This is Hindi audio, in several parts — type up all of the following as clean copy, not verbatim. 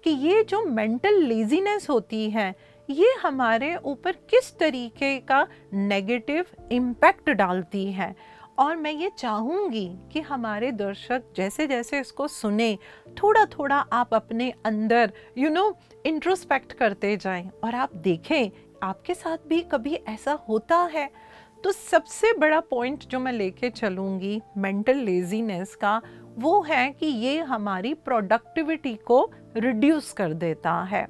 कि ये जो मेंटल लेजीनेस होती है ये हमारे ऊपर किस तरीके का नेगेटिव इम्पैक्ट डालती है। और मैं ये चाहूँगी कि हमारे दर्शक जैसे जैसे इसको सुने, थोड़ा थोड़ा आप अपने अंदर इंट्रोस्पेक्ट करते जाएं और आप देखें आपके साथ भी कभी ऐसा होता है। तो सबसे बड़ा पॉइंट जो मैं लेके चलूँगी मेंटल लेजीनेस का, वो है कि ये हमारी प्रोडक्टिविटी को रिड्यूस कर देता है।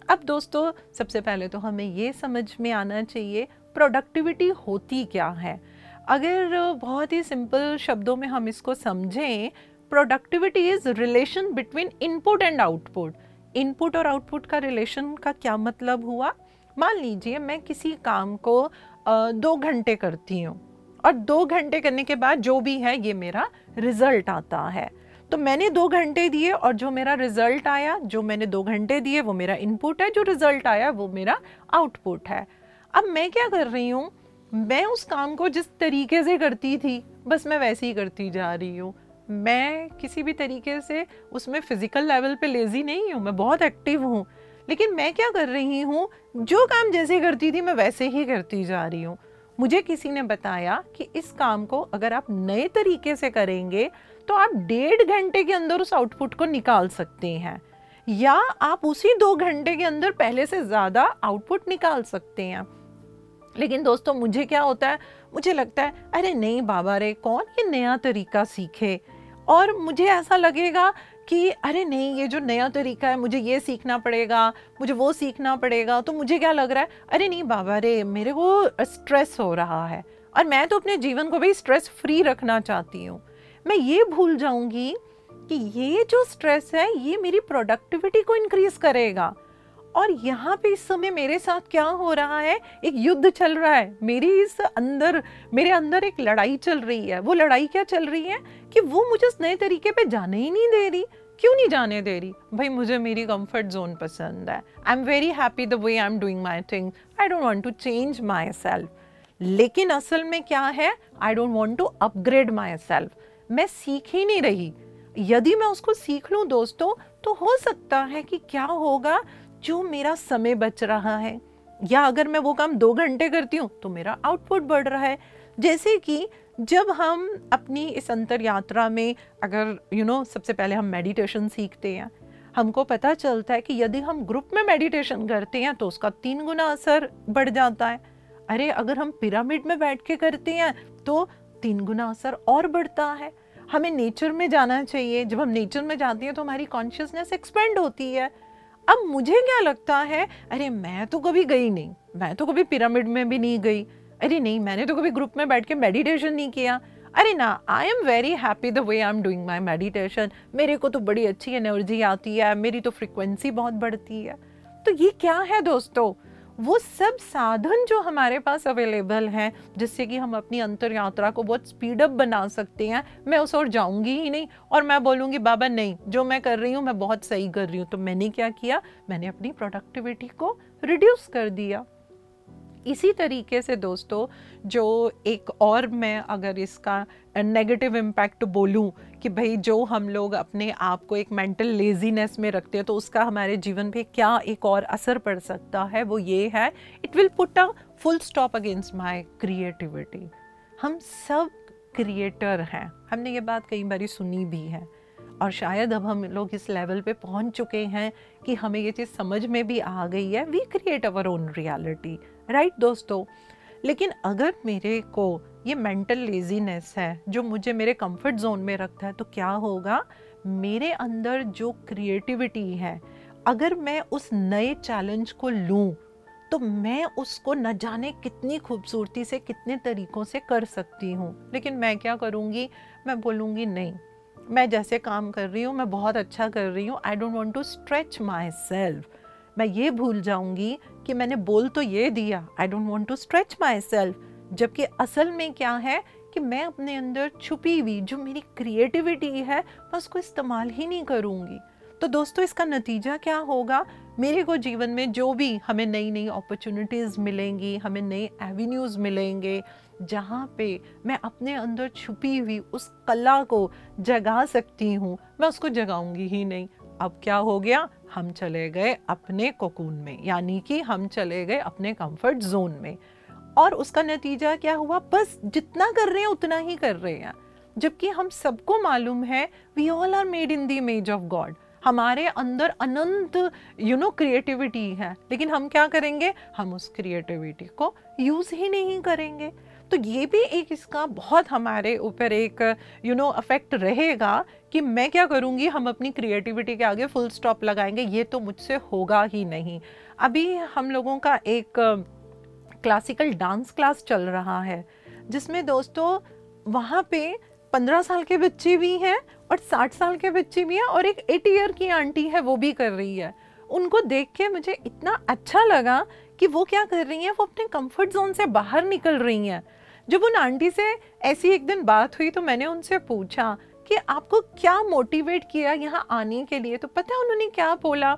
अब दोस्तों, सबसे पहले तो हमें ये समझ में आना चाहिए प्रोडक्टिविटी होती क्या है। अगर बहुत ही सिंपल शब्दों में हम इसको समझें, productivity is relation between input and output. Input और आउटपुट का रिलेशन का क्या मतलब हुआ? मान लीजिए मैं किसी काम को 2 घंटे करती हूँ और 2 घंटे करने के बाद जो भी है ये मेरा रिजल्ट आता है। तो मैंने 2 घंटे दिए और जो मेरा रिजल्ट आया, जो मैंने 2 घंटे दिए वो मेरा इनपुट है, जो रिजल्ट आया वो मेरा आउटपुट है। अब मैं क्या कर रही हूँ, मैं उस काम को जिस तरीके से करती थी बस मैं वैसे ही करती जा रही हूँ। मैं किसी भी तरीके से उसमें फिजिकल लेवल पे लेजी नहीं हूँ, मैं बहुत एक्टिव हूँ। लेकिन मैं क्या कर रही हूँ, जो काम जैसे करती थी मैं वैसे ही करती जा रही हूँ। मुझे किसी ने बताया कि इस काम को अगर आप नए तरीके से करेंगे तो आप 1.5 घंटे के अंदर उस आउटपुट को निकाल सकते हैं, या आप उसी 2 घंटे के अंदर पहले से ज़्यादा आउटपुट निकाल सकते हैं। लेकिन दोस्तों मुझे क्या होता है, मुझे लगता है अरे नहीं बाबा रे, कौन ये नया तरीका सीखे। और मुझे ऐसा लगेगा कि अरे नहीं, ये जो नया तरीका है मुझे ये सीखना पड़ेगा, मुझे वो सीखना पड़ेगा। तो मुझे क्या लग रहा है, अरे नहीं बाबा रे, मेरे को स्ट्रेस हो रहा है और मैं तो अपने जीवन को भी स्ट्रेस फ्री रखना चाहती हूँ। मैं ये भूल जाऊंगी कि ये जो स्ट्रेस है ये मेरी प्रोडक्टिविटी को इंक्रीज करेगा। और यहाँ पे इस समय मेरे साथ क्या हो रहा है, एक युद्ध चल रहा है, मेरे अंदर एक लड़ाई चल रही है। वो लड़ाई क्या चल रही है कि वो मुझे उस नए तरीके पे जाने ही नहीं दे रही। क्यों नहीं जाने दे रही? भाई मुझे मेरी कंफर्ट जोन पसंद है, I am very happy the way I am doing my thing, I don't want to change myself. लेकिन असल में क्या है, I don't want to upgrade myself. मैं सीख ही नहीं रही। यदि मैं उसको सीख लूँ दोस्तों, तो हो सकता है कि क्या होगा, जो मेरा समय बच रहा है, या अगर मैं वो काम 2 घंटे करती हूँ तो मेरा आउटपुट बढ़ रहा है। जैसे कि जब हम अपनी इस अंतर यात्रा में अगर सबसे पहले हम मेडिटेशन सीखते हैं, हमको पता चलता है कि यदि हम ग्रुप में मेडिटेशन करते हैं तो उसका 3 गुना असर बढ़ जाता है। अरे अगर हम पिरामिड में बैठ के करते हैं तो 3 गुना असर और बढ़ता है। हमें नेचर में जाना चाहिए। जब हम नेचर में जाते हैं तो हमारी कॉन्शियसनेस एक्सपेंड होती है। अब मुझे क्या लगता है, अरे मैं तो कभी गई नहीं, मैं तो कभी पिरामिड में भी नहीं गई, अरे नहीं मैंने तो कभी ग्रुप में बैठ के मेडिटेशन नहीं किया, अरे ना, आई am very happy the way I am doing my meditation, मेरे को तो बड़ी अच्छी एनर्जी आती है, मेरी तो फ्रिक्वेंसी बहुत बढ़ती है। तो ये क्या है दोस्तों, वो सब साधन जो हमारे पास अवेलेबल हैं जिससे कि हम अपनी अंतर यात्रा को बहुत स्पीड अप बना सकते हैं, मैं उस ओर जाऊंगी ही नहीं और मैं बोलूँगी बाबा नहीं, जो मैं कर रही हूँ मैं बहुत सही कर रही हूँ। तो मैंने क्या किया, मैंने अपनी प्रोडक्टिविटी को रिड्यूस कर दिया। इसी तरीके से दोस्तों, जो एक और मैं अगर इसका नेगेटिव इम्पैक्ट बोलूं कि भाई जो हम लोग अपने आप को एक मेंटल लेजीनेस में रखते हैं तो उसका हमारे जीवन पे क्या एक और असर पड़ सकता है, वो ये है, it will put a full stop against my creativity. हम सब क्रिएटर हैं, हमने ये बात कई बार सुनी भी है और शायद अब हम लोग इस लेवल पे पहुंच चुके हैं कि हमें ये चीज़ समझ में भी आ गई है, we create our own reality, right दोस्तों। लेकिन अगर मेरे को ये मेंटल लेजीनेस है जो मुझे मेरे कंफर्ट जोन में रखता है, तो क्या होगा, मेरे अंदर जो क्रिएटिविटी है, अगर मैं उस नए चैलेंज को लूँ तो मैं उसको न जाने कितनी खूबसूरती से, कितने तरीक़ों से कर सकती हूँ। लेकिन मैं क्या करूँगी, मैं बोलूँगी नहीं, मैं जैसे काम कर रही हूँ मैं बहुत अच्छा कर रही हूँ, I don't want to stretch myself. मैं ये भूल जाऊँगी कि मैंने बोल तो ये दिया, I don't want to stretch myself, जबकि असल में क्या है कि मैं अपने अंदर छुपी हुई जो मेरी क्रिएटिविटी है मैं उसको इस्तेमाल ही नहीं करूँगी। तो दोस्तों इसका नतीजा क्या होगा, मेरे को जीवन में जो भी हमें नई नई अपॉर्चुनिटीज़ मिलेंगी, हमें नए एवेन्यूज़ मिलेंगे जहाँ पे मैं अपने अंदर छुपी हुई उस कला को जगा सकती हूँ, मैं उसको जगाऊंगी ही नहीं। अब क्या हो गया, हम चले गए अपने कोकून में, यानी कि हम चले गए अपने कंफर्ट जोन में। और उसका नतीजा क्या हुआ, बस जितना कर रहे हैं उतना ही कर रहे हैं, जबकि हम सबको मालूम है we all are made in the image of God, हमारे अंदर अनंत क्रिएटिविटी है, लेकिन हम क्या करेंगे, हम उस क्रिएटिविटी को यूज ही नहीं करेंगे। तो ये भी एक इसका बहुत हमारे ऊपर एक अफेक्ट रहेगा कि मैं क्या करूँगी, हम अपनी क्रिएटिविटी के आगे फुल स्टॉप लगाएंगे, ये तो मुझसे होगा ही नहीं। अभी हम लोगों का एक क्लासिकल डांस क्लास चल रहा है, जिसमें दोस्तों वहाँ पे 15 साल के बच्चे भी हैं और 60 साल के बच्चे भी हैं, और एक 80 ईयर की आंटी है वो भी कर रही है। उनको देख के मुझे इतना अच्छा लगा कि वो क्या कर रही हैं, वो अपने कंफर्ट जोन से बाहर निकल रही हैं। जब उन आंटी से ऐसी एक दिन बात हुई तो मैंने उनसे पूछा कि आपको क्या मोटिवेट किया यहाँ आने के लिए, तो पता है उन्होंने क्या बोला,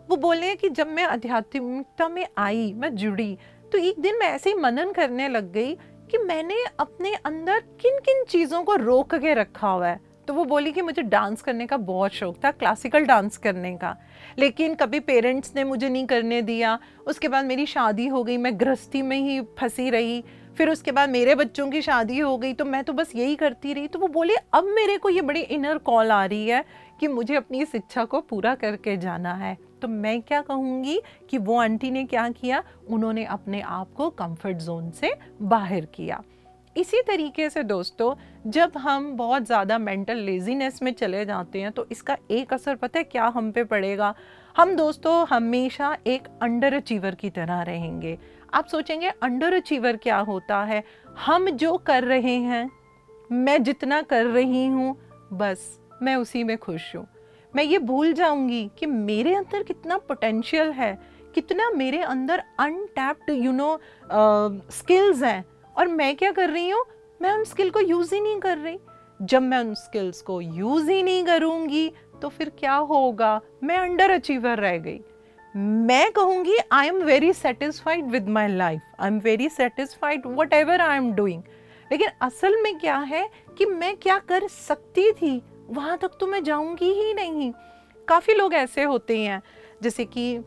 वो बोले कि जब मैं आध्यात्मिकता में आई, मैं जुड़ी, तो एक दिन मैं ऐसे ही मनन करने लग गई कि मैंने अपने अंदर किन किन चीज़ों को रोक के रखा हुआ है। तो वो बोली कि मुझे डांस करने का बहुत शौक था, क्लासिकल डांस करने का, लेकिन कभी पेरेंट्स ने मुझे नहीं करने दिया। उसके बाद मेरी शादी हो गई, मैं गृहस्थी में ही फंसी रही, फिर उसके बाद मेरे बच्चों की शादी हो गई, तो मैं तो बस यही करती रही। तो वो बोले अब मेरे को ये बड़ी इनर कॉल आ रही है कि मुझे अपनी इस इच्छा को पूरा करके जाना है। तो मैं क्या कहूँगी कि वो आंटी ने क्या किया, उन्होंने अपने आप को कंफर्ट जोन से बाहर किया। इसी तरीके से दोस्तों, जब हम बहुत ज़्यादा मेंटल लेजीनेस में चले जाते हैं तो इसका एक असर पता है क्या हम पे पड़ेगा, हम दोस्तों हमेशा एक अंडर अचीवर की तरह रहेंगे। आप सोचेंगे अंडर अचीवर क्या होता है, हम जो कर रहे हैं, मैं जितना कर रही हूँ, बस मैं उसी में खुश हूँ। मैं ये भूल जाऊंगी कि मेरे अंदर कितना पोटेंशियल है, कितना मेरे अंदर अनटैप्ड स्किल्स हैं, और मैं क्या कर रही हूँ, मैं उन स्किल को यूज़ ही नहीं कर रही। जब मैं उन स्किल्स को यूज़ ही नहीं करूँगी तो फिर क्या होगा, मैं अंडर अचीवर रह गई। मैं कहूँगी आई am very satisfied with my life, I am very satisfied what ever I am doing, लेकिन असल में क्या है कि मैं क्या कर सकती थी वहाँ तक तो मैं जाऊँगी ही नहीं। काफ़ी लोग ऐसे होते हैं, जैसे कि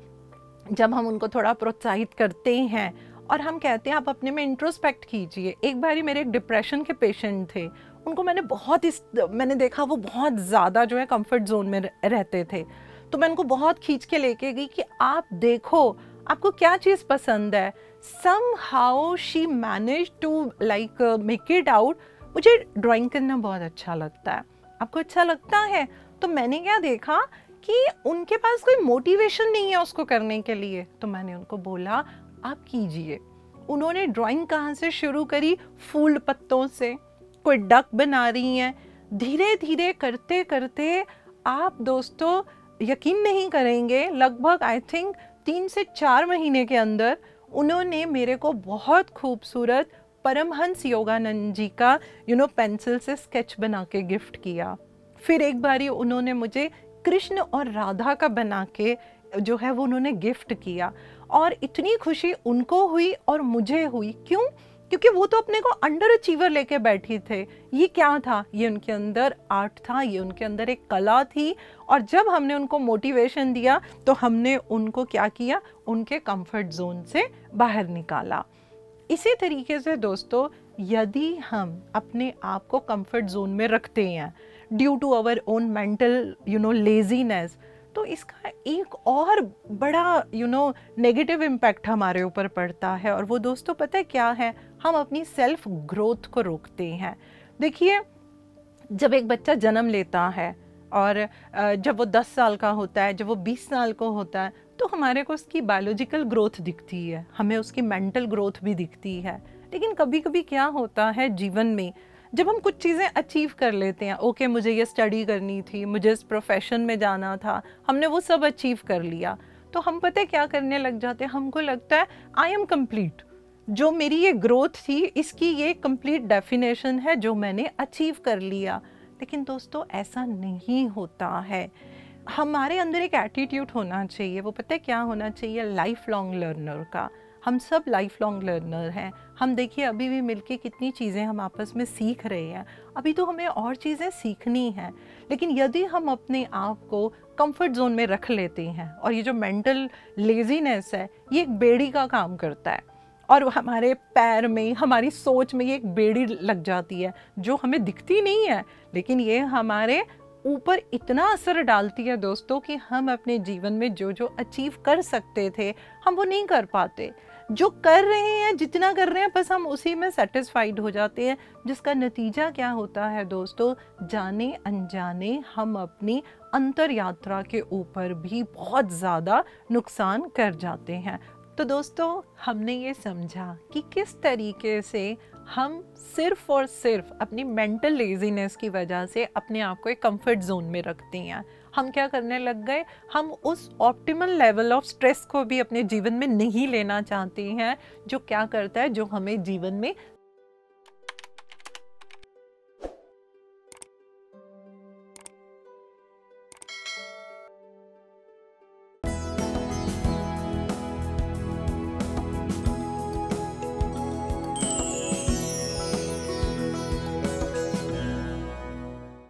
जब हम उनको थोड़ा प्रोत्साहित करते हैं और हम कहते हैं आप अपने में इंट्रोस्पेक्ट कीजिए। एक बारी मेरे एक डिप्रेशन के पेशेंट थे, उनको मैंने देखा वो बहुत ज़्यादा जो है कंफर्ट जोन में रहते थे, तो मैं उनको बहुत खींच के लेके गई कि आप देखो आपको क्या चीज़ पसंद है। somehow she managed to like make it out। मुझे ड्राइंग करना बहुत अच्छा लगता है, आपको अच्छा लगता है? तो मैंने क्या देखा कि उनके पास कोई मोटिवेशन नहीं है उसको करने के लिए, तो मैंने उनको बोला आप कीजिए। उन्होंने ड्राइंग कहाँ से शुरू करी, फूल पत्तों से, कोई डक बना रही हैं। धीरे धीरे करते करते आप दोस्तों यकीन नहीं करेंगे, लगभग आई थिंक 3 से 4 महीने के अंदर उन्होंने मेरे को बहुत खूबसूरत परमहंस योगानंद जी का पेंसिल से स्केच बना के गिफ्ट किया। फिर एक बारी उन्होंने मुझे कृष्ण और राधा का बना के जो है वो उन्होंने गिफ्ट किया, और इतनी खुशी उनको हुई और मुझे हुई। क्यों? क्योंकि वो तो अपने को अंडर अचीवर लेके बैठी थे। ये क्या था? ये उनके अंदर आर्ट था, ये उनके अंदर एक कला थी, और जब हमने उनको मोटिवेशन दिया तो हमने उनको क्या किया, उनके कंफर्ट जोन से बाहर निकाला। इसी तरीके से दोस्तों, यदि हम अपने आप को कंफर्ट जोन में रखते हैं due to our own mental laziness, तो इसका एक और बड़ा नेगेटिव इम्पैक्ट हमारे ऊपर पड़ता है, और वो दोस्तों पता है क्या है, हम अपनी सेल्फ ग्रोथ को रोकते हैं। देखिए, जब एक बच्चा जन्म लेता है और जब वो 10 साल का होता है, जब वो 20 साल का होता है, तो हमारे को उसकी बायोलॉजिकल ग्रोथ दिखती है, हमें उसकी मेंटल ग्रोथ भी दिखती है। लेकिन कभी कभी क्या होता है जीवन में, जब हम कुछ चीज़ें अचीव कर लेते हैं, ओके मुझे ये स्टडी करनी थी, मुझे इस प्रोफेशन में जाना था, हमने वो सब अचीव कर लिया, तो हम पता है क्या करने लग जाते हैं, हमको लगता है आई एम कंप्लीट, जो मेरी ये ग्रोथ थी इसकी ये कंप्लीट डेफिनेशन है जो मैंने अचीव कर लिया। लेकिन दोस्तों ऐसा नहीं होता है। हमारे अंदर एक एटीट्यूड होना चाहिए, वो पता है क्या होना चाहिए, लाइफ लॉन्ग लर्नर का। हम सब लाइफ लॉन्ग लर्नर हैं। हम देखिए अभी भी मिलके कितनी चीज़ें हम आपस में सीख रहे हैं, अभी तो हमें और चीज़ें सीखनी हैं। लेकिन यदि हम अपने आप को कंफर्ट जोन में रख लेते हैं, और ये जो मेंटल लेजीनेस है ये एक बेड़ी का काम करता है, और हमारे पैर में, हमारी सोच में ये एक बेड़ी लग जाती है जो हमें दिखती नहीं है, लेकिन ये हमारे ऊपर इतना असर डालती है दोस्तों कि हम अपने जीवन में जो जो अचीव कर सकते थे हम वो नहीं कर पाते। जो कर रहे हैं, जितना कर रहे हैं, बस हम उसी में सेटिस्फाइड हो जाते हैं, जिसका नतीजा क्या होता है दोस्तों, जाने अनजाने हम अपनी अंतर यात्रा के ऊपर भी बहुत ज़्यादा नुकसान कर जाते हैं। तो दोस्तों हमने ये समझा कि किस तरीके से हम सिर्फ और सिर्फ अपनी मेंटल लेजीनेस की वजह से अपने आप को एक कंफर्ट जोन में रखते हैं। हम क्या करने लग गए, हम उस ऑप्टिमल लेवल ऑफ स्ट्रेस को भी अपने जीवन में नहीं लेना चाहते हैं, जो क्या करता है, जो हमें जीवन में